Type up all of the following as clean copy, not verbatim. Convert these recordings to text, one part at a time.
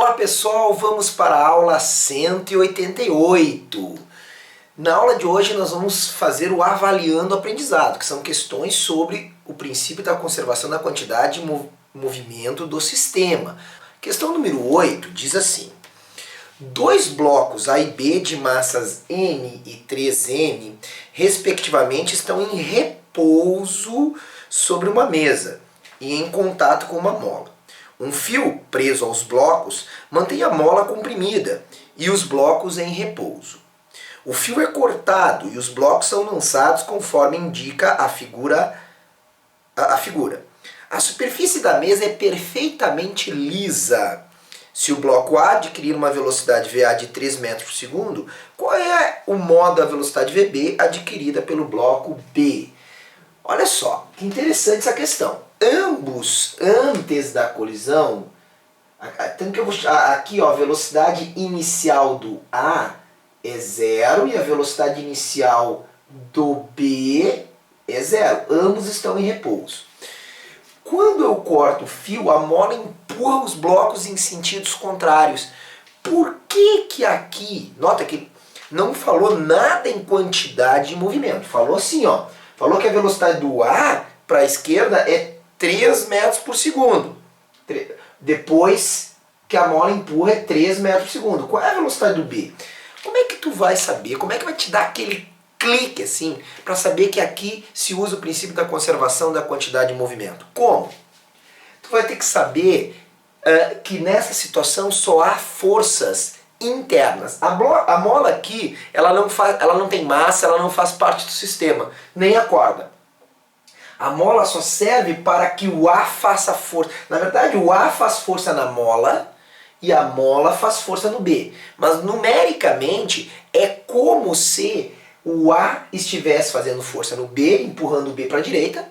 Fala pessoal, vamos para a aula 188. Na aula de hoje nós vamos fazer o avaliando o aprendizado, que são questões sobre o princípio da conservação da quantidade e movimento do sistema. Questão número 8 diz assim: dois blocos A e B de massas M e 3M, respectivamente, estão em repouso sobre uma mesa e em contato com uma mola. Um fio preso aos blocos mantém a mola comprimida e os blocos em repouso. O fio é cortado e os blocos são lançados conforme indica a figura. A superfície da mesa é perfeitamente lisa. Se o bloco A adquirir uma velocidade VA de 3 metros por segundo, qual é o modo da velocidade VB adquirida pelo bloco B? Olha só, que interessante essa questão. Ambos, antes da colisão, aqui ó, a velocidade inicial do A é 0 e a velocidade inicial do B é 0. Ambos estão em repouso. Quando eu corto o fio, a mola empurra os blocos em sentidos contrários. Por que que aqui, nota que não falou nada em quantidade de movimento, falou assim, ó, falou que a velocidade do A para a esquerda é 3 metros por segundo. Depois que a mola empurra é 3 metros por segundo. Qual é a velocidade do B? Como é que tu vai saber? Como é que vai te dar aquele clique assim para saber que aqui se usa o princípio da conservação da quantidade de movimento? Como? Tu vai ter que saber que nessa situação só há forças internas. A mola aqui, ela não tem massa, ela não faz parte do sistema, nem a corda. A mola só serve para que o A faça força. Na verdade, o A faz força na mola e a mola faz força no B. Mas numericamente é como se o A estivesse fazendo força no B, empurrando o B para a direita,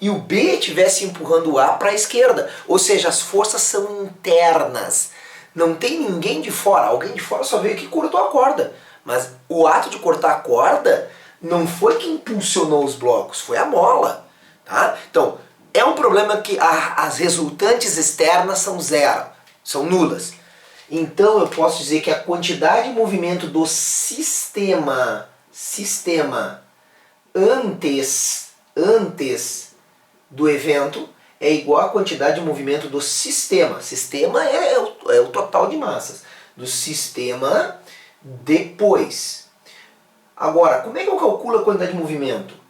e o B estivesse empurrando o A para a esquerda. Ou seja, as forças são internas. Não tem ninguém de fora. Alguém de fora só veio que cortou a corda. Mas o ato de cortar a corda não foi que impulsionou os blocos, foi a mola. Tá? Então, é um problema que as resultantes externas são zero, são nulas. Então eu posso dizer que a quantidade de movimento do sistema antes do evento é igual à quantidade de movimento do sistema. Sistema é o total de massas. Do sistema depois. Agora, como é que eu calculo a quantidade de movimento?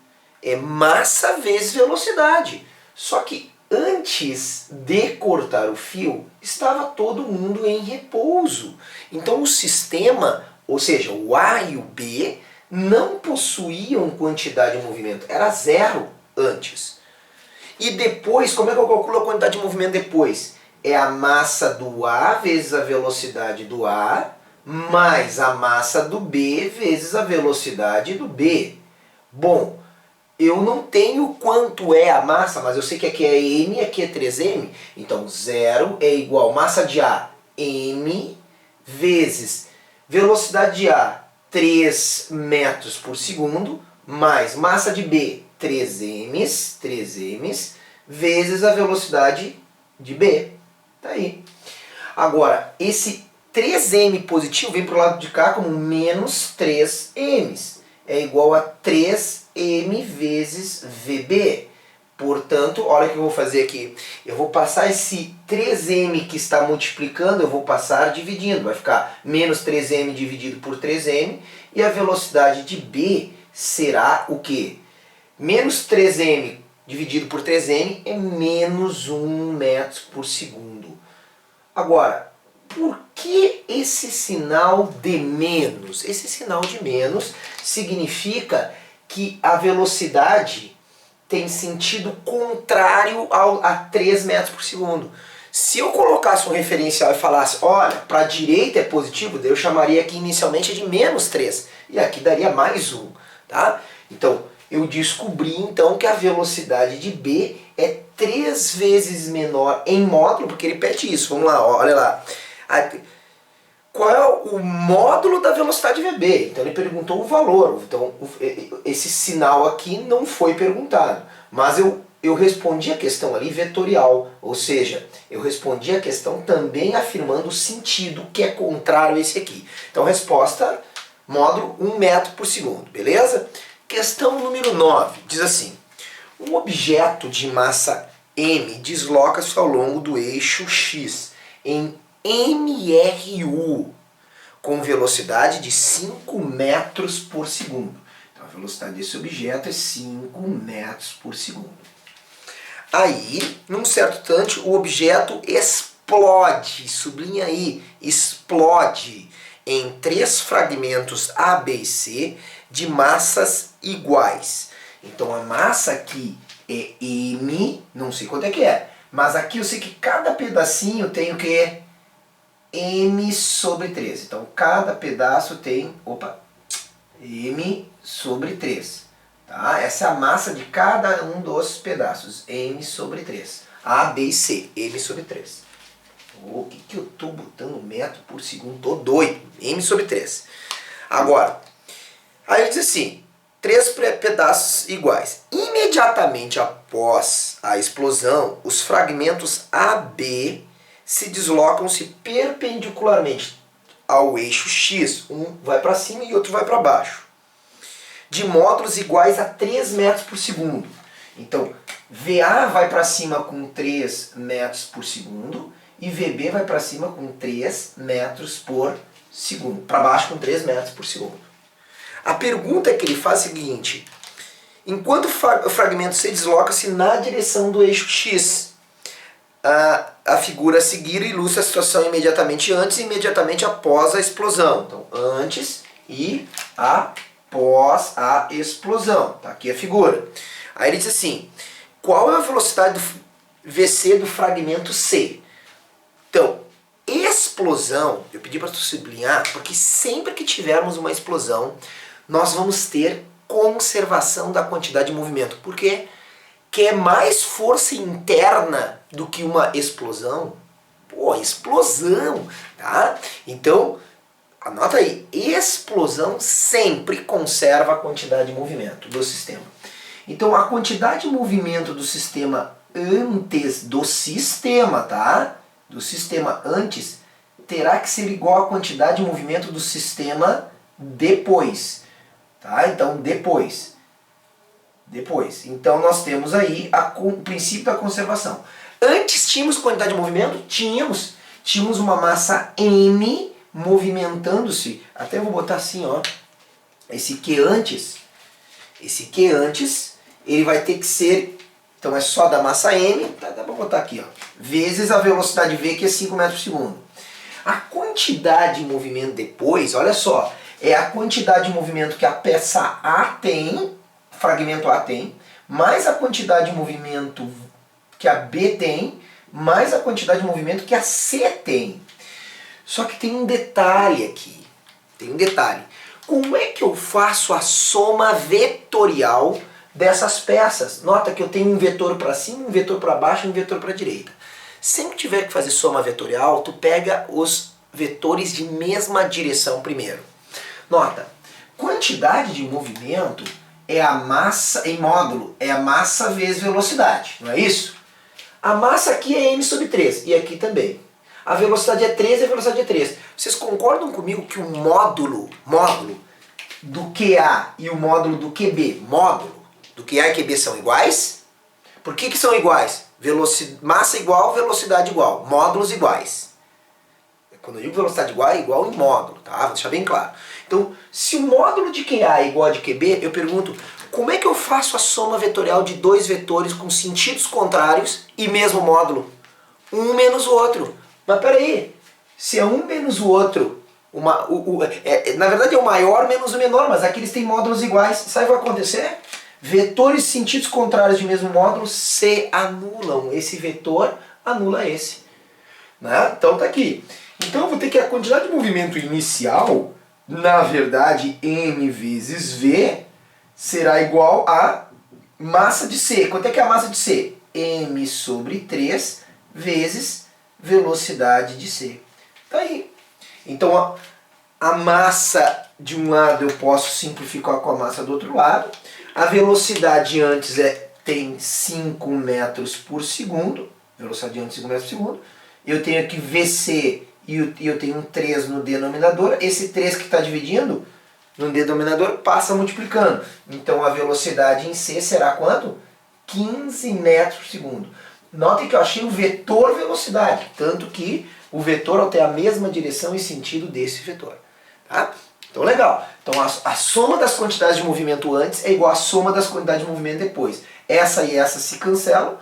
É massa vezes velocidade. Só que antes de cortar o fio, estava todo mundo em repouso. Então o sistema, ou seja, o A e o B, não possuíam quantidade de movimento. Era zero antes. E depois, como é que eu calculo a quantidade de movimento depois? É a massa do A vezes a velocidade do A, mais a massa do B vezes a velocidade do B. Bom, eu não tenho quanto é a massa, mas eu sei que aqui é M e aqui é 3M. Então 0 é igual a massa de A, M, vezes velocidade de A, 3 metros por segundo, mais massa de B, 3m, vezes a velocidade de B. Tá aí. Agora, esse 3m positivo vem para o lado de cá como menos 3m. É igual a 3m vezes VB. Portanto, olha o que eu vou fazer aqui. Eu vou passar esse 3m que está multiplicando, eu vou passar dividindo. Vai ficar menos 3m dividido por 3m. E a velocidade de B será o quê? Menos 3m dividido por 3m é menos 1 metro por segundo. Agora, por que esse sinal de menos? Esse sinal de menos significa que a velocidade tem sentido contrário a 3 metros por segundo. Se eu colocasse um referencial e falasse, olha, para a direita é positivo, daí eu chamaria aqui inicialmente de menos 3. E aqui daria mais 1. Tá? Então, eu descobri então que a velocidade de B é 3 vezes menor em módulo, porque ele pede isso. Vamos lá, olha lá. Qual é o módulo da velocidade VB? Então ele perguntou o valor. Então esse sinal aqui não foi perguntado. Mas eu respondi a questão ali vetorial, ou seja, eu respondi a questão também afirmando o sentido que é contrário a esse aqui. Então resposta, módulo 1 metro por segundo, beleza? Questão número 9, diz assim, um objeto de massa m desloca-se ao longo do eixo x em MRU, com velocidade de 5 metros por segundo. Então a velocidade desse objeto é 5 metros por segundo. Aí, num certo instante, o objeto explode, sublinha aí, explode em 3 fragmentos A, B e C de massas iguais. Então a massa aqui é M, não sei quanto é que é, mas aqui eu sei que cada pedacinho tem o que? M sobre 3. Então cada pedaço tem, M sobre 3. Tá? Essa é a massa de cada um dos pedaços, M sobre 3. A, B e C, M sobre 3. O que eu estou botando metro por segundo? Tô doido. M sobre 3. Agora, aí ele diz assim, 3 pedaços iguais. Imediatamente após a explosão, os fragmentos A, B se deslocam-se perpendicularmente ao eixo X. Um vai para cima e outro vai para baixo, de módulos iguais a 3 metros por segundo. Então, VA vai para cima com 3 metros por segundo e VB vai para cima com 3 metros por segundo. Para baixo com 3 metros por segundo. A pergunta que ele faz é a seguinte, enquanto o fragmento C desloca-se na direção do eixo X, a figura a seguir ilustra a situação imediatamente antes e imediatamente após a explosão. Então, antes e após a explosão. Tá aqui a figura. Aí ele diz assim, qual é a velocidade do VC do fragmento C? Então, explosão, eu pedi para tu sublinhar, porque sempre que tivermos uma explosão, nós vamos ter conservação da quantidade de movimento. Por quê? Que é mais força interna do que uma explosão. Pô, explosão, tá? Então, anota aí, explosão sempre conserva a quantidade de movimento do sistema. Então, a quantidade de movimento do sistema antes do sistema, tá? Do sistema antes, terá que ser igual à quantidade de movimento do sistema depois. Tá? Então, depois. Então, nós temos aí o princípio da conservação. Antes tínhamos quantidade de movimento? Tínhamos. Tínhamos uma massa M movimentando-se. Até vou botar assim, ó. Esse Q antes, ele vai ter que ser, então é só da massa M, dá para botar aqui, ó, vezes a velocidade V, que é 5 metros por segundo. A quantidade de movimento depois, olha só, é a quantidade de movimento que a peça A tem, fragmento A tem, mais a quantidade de movimento que a B tem, mais a quantidade de movimento que a C tem. Só que tem um detalhe aqui. Como é que eu faço a soma vetorial dessas peças? Nota que eu tenho um vetor para cima, um vetor para baixo e um vetor para a direita. Sempre que tiver que fazer soma vetorial, tu pega os vetores de mesma direção primeiro. Nota, quantidade de movimento é a massa, em módulo, é a massa vezes velocidade, não é isso? A massa aqui é m sobre 3, e aqui também. A velocidade é 3 e a velocidade é 3. Vocês concordam comigo que o módulo do QA e o módulo do QB, do QA e QB são iguais? Por que são iguais? Massa igual, velocidade igual, módulos iguais. Quando eu digo velocidade igual, é igual em módulo, tá? Vou deixar bem claro. Então, se o módulo de QA é igual a de QB, eu pergunto, como é que eu faço a soma vetorial de dois vetores com sentidos contrários e mesmo módulo? Um menos o outro. Mas peraí, se é um menos o outro, na verdade é o maior menos o menor, mas aqui eles têm módulos iguais. Sabe o que vai acontecer? Vetores de sentidos contrários de mesmo módulo se anulam. Esse vetor anula esse. Né? Então tá aqui. Então eu vou ter que a quantidade de movimento inicial, na verdade, m vezes v, será igual a massa de C. Quanto é que é a massa de C? M sobre 3 vezes velocidade de C. Tá aí. Então a massa de um lado eu posso simplificar com a massa do outro lado. A velocidade antes é tem 5 metros por segundo, velocidade de onda de 5 metros por segundo. Eu tenho aqui VC e eu tenho um 3 no denominador. Esse 3 que está dividindo no denominador passa multiplicando. Então a velocidade em C será quanto? 15 metros por segundo. Notem que eu achei o vetor velocidade, tanto que o vetor tem a mesma direção e sentido desse vetor. Tá? Então legal. Então a soma das quantidades de movimento antes é igual à soma das quantidades de movimento depois. Essa e essa se cancelam.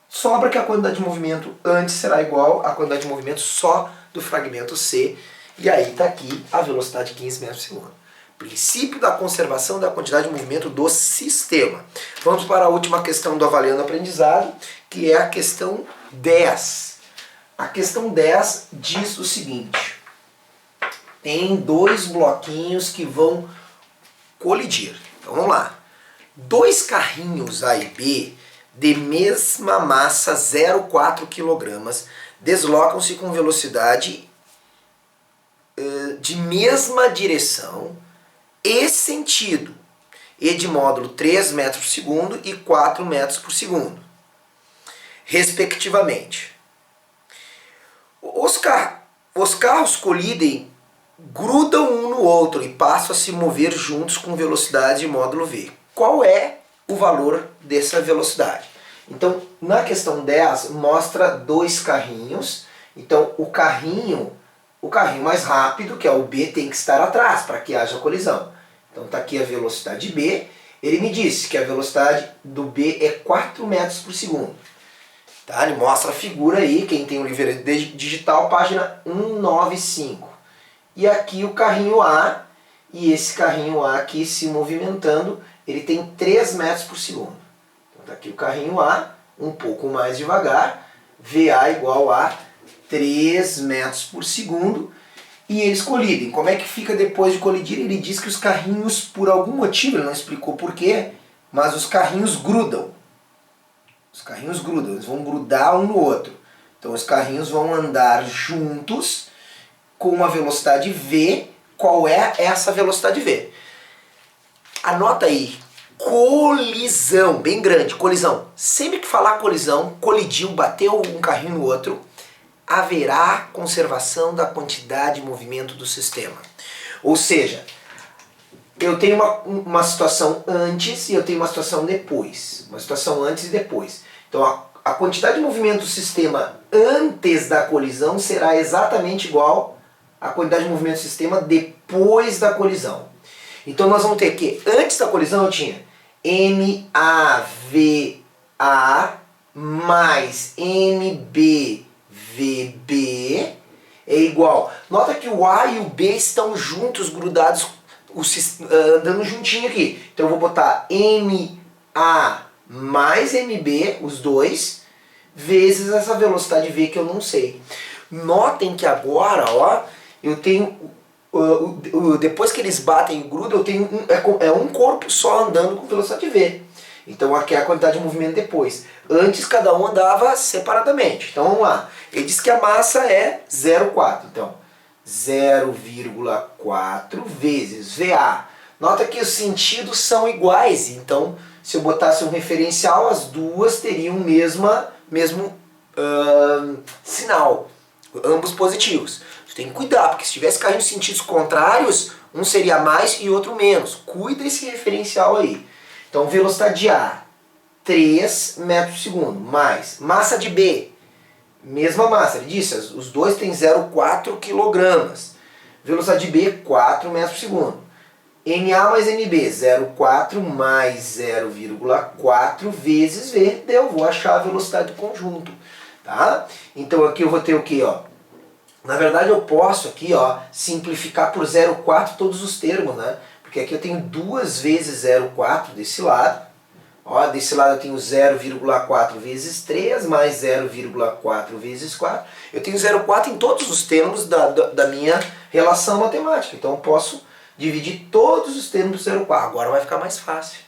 Sobra que a quantidade de movimento antes será igual à quantidade de movimento só do fragmento C. E aí está aqui a velocidade de 15 metros por segundo. Princípio da conservação da quantidade de movimento do sistema. Vamos para a última questão do Avaliando Aprendizado, que é a questão 10. A questão 10 diz o seguinte. Tem dois bloquinhos que vão colidir. Então vamos lá. Dois carrinhos A e B de mesma massa 0,4 kg deslocam-se com velocidade de mesma direção e sentido, e de módulo 3 metros por segundo e 4 metros por segundo, respectivamente. Os carros colidem, grudam um no outro e passam a se mover juntos com velocidade de módulo V. Qual é o valor dessa velocidade? Então, na questão 10, mostra dois carrinhos. Então, o carrinho mais rápido, que é o B, tem que estar atrás para que haja colisão. Então, está aqui a velocidade B. Ele me disse que a velocidade do B é 4 metros por segundo. Tá? Ele mostra a figura aí, quem tem o livro digital, página 195. E aqui o carrinho A, e esse carrinho A aqui se movimentando, ele tem 3 metros por segundo. Então está aqui o carrinho A, um pouco mais devagar, VA igual a 3 metros por segundo, e eles colidem. Como é que fica depois de colidir? Ele diz que os carrinhos, por algum motivo, ele não explicou porquê, mas os carrinhos grudam. Os carrinhos grudam, eles vão grudar um no outro. Então os carrinhos vão andar juntos com uma velocidade V. Qual é essa velocidade V? Anota aí, colisão, bem grande, colisão. Sempre que falar colisão, colidiu, bateu um carrinho no outro, haverá conservação da quantidade de movimento do sistema. Ou seja, eu tenho uma situação antes e eu tenho uma situação depois. Uma situação antes e depois. Então a quantidade de movimento do sistema antes da colisão será exatamente igual à quantidade de movimento do sistema depois da colisão. Então nós vamos ter que, antes da colisão eu tinha MAVA mais MBVB é igual. Nota que o A e o B estão juntos, grudados, andando juntinho aqui. Então eu vou botar MA mais MB, os dois, vezes essa velocidade V que eu não sei. Notem que agora, ó, eu tenho... depois que eles batem e grudam, eu tenho um corpo só andando com velocidade V. Então aqui é a quantidade de movimento depois. Antes cada um andava separadamente. Então vamos lá. Ele diz que a massa é 0,4. Então 0,4 vezes VA. Nota que os sentidos são iguais. Então se eu botasse um referencial, as duas teriam o mesmo sinal. Ambos positivos. Tem que cuidar, porque se tivesse carrinhos em sentidos contrários, um seria mais e outro menos. Cuida esse referencial aí. Então, velocidade de A, 3 metros por segundo, mais massa de B, mesma massa, ele disse, os dois têm 0,4 kg. Velocidade de B, 4 metros por segundo. MA mais MB, 0,4 mais 0,4 vezes V, eu vou achar a velocidade do conjunto. Tá? Então, aqui eu vou ter o quê? Ó? Na verdade eu posso aqui, ó, simplificar por 0,4 todos os termos, né? Porque aqui eu tenho 2 vezes 0,4 desse lado. Ó, desse lado eu tenho 0,4 vezes 3 mais 0,4 vezes 4. Eu tenho 0,4 em todos os termos da minha relação matemática. Então eu posso dividir todos os termos por 0,4. Agora vai ficar mais fácil.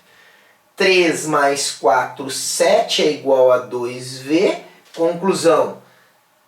3 mais 4, 7 é igual a 2V. Conclusão.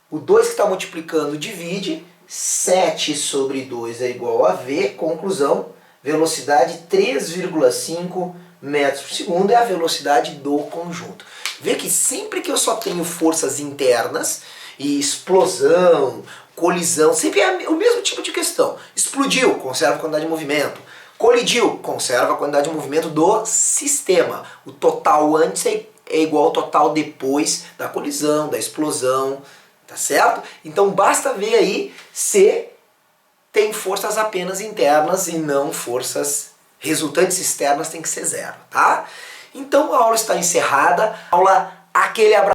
O 2 que está multiplicando divide, 7 sobre 2 é igual a V, conclusão, velocidade 3,5 metros por segundo é a velocidade do conjunto. Vê que sempre que eu só tenho forças internas e explosão, colisão, sempre é o mesmo tipo de questão. Explodiu, conserva a quantidade de movimento. Colidiu, conserva a quantidade de movimento do sistema. O total antes é igual ao total depois da colisão, da explosão, tá certo? Então basta ver aí se tem forças apenas internas e não forças resultantes externas, tem que ser zero, tá? Então a aula está encerrada. Aquele abraço.